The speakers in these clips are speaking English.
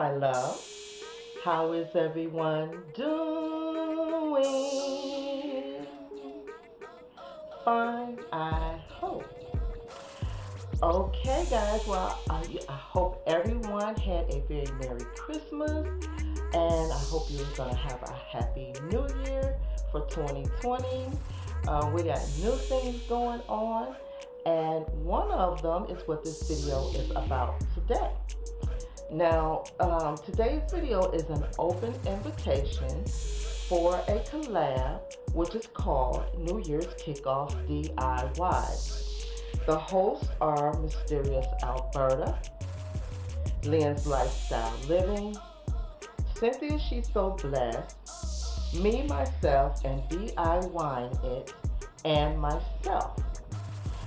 my love. How is everyone doing? Fine, I hope. Okay, guys, well, I hope everyone had a very Merry Christmas, and I hope you're going to have a Happy New Year for 2020. We got new things going on, and one of them is what this video is about today. Now, today's video is an open invitation for a collab, which is called New Year's Kickoff DIY. The hosts are Mysterious Alberta, Lynn's Lifestyle Living, Cynthia, She's So Blessed, me, myself, and DIYing It, and myself.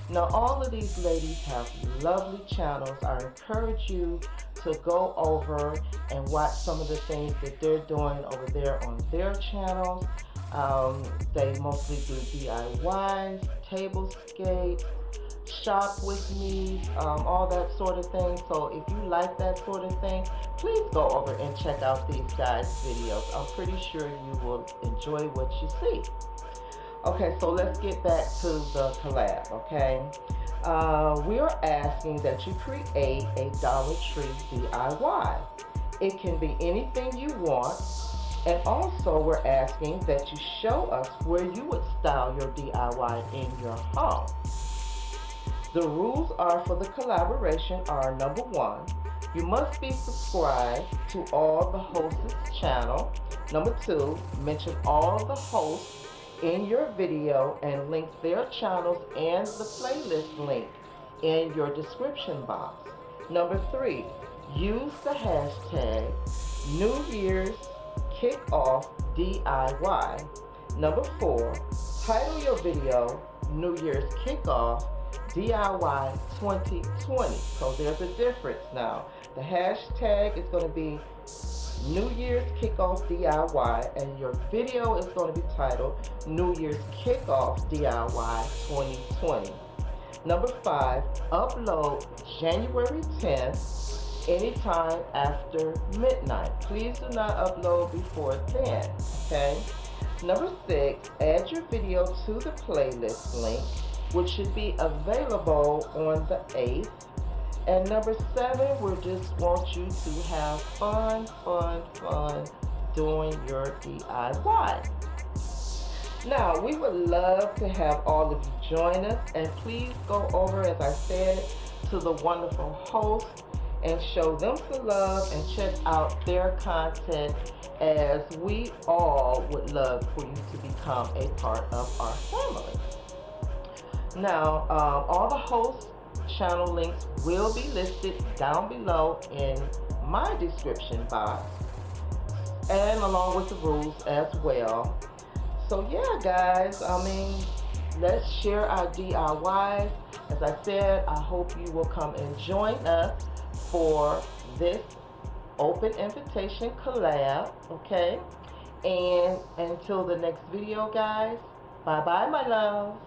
Now, all of these ladies have lovely channels. I encourage you to go over and watch some of the things that they're doing over there on their channels. They mostly do DIYs, tablescapes, shop with me, all that sort of thing. So if you like that sort of thing, please go over and check out these guys' videos. I'm pretty sure you will enjoy what you see. Okay, so let's get back to the collab, okay? We are asking that you create a Dollar Tree DIY. It can be anything you want. And also we're asking that you show us where you would style your DIY in your home. The rules are for the collaboration are: number one, you must be subscribed to all the hosts' channel. Number two, mention all the hosts in your video and link their channels and the playlist link in your description box. Number three, use the hashtag New Year's Kickoff DIY. Number four, title your video New Year's Kickoff DIY 2020. So there's a difference now. The hashtag is going to be New Year's Kickoff DIY, and your video is going to be titled New Year's Kickoff DIY 2020. Number five, upload January 10th, anytime after midnight. Please do not upload before then, okay? Number six, add your video to the playlist link, which should be available on the 8th. And number seven, we just want you to have fun doing your DIY. Now, we would love to have all of you join us, and please go over, as I said, to the wonderful hosts and show them some love and check out their content, as we all would love for you to become a part of our family. Now, all the hosts' channel links will be listed down below in my description box, and along with the rules as well. So yeah, guys, let's share our DIYs. As I said, I hope you will come and join us for this open invitation collab, okay? And until the next video, guys, bye-bye, my love.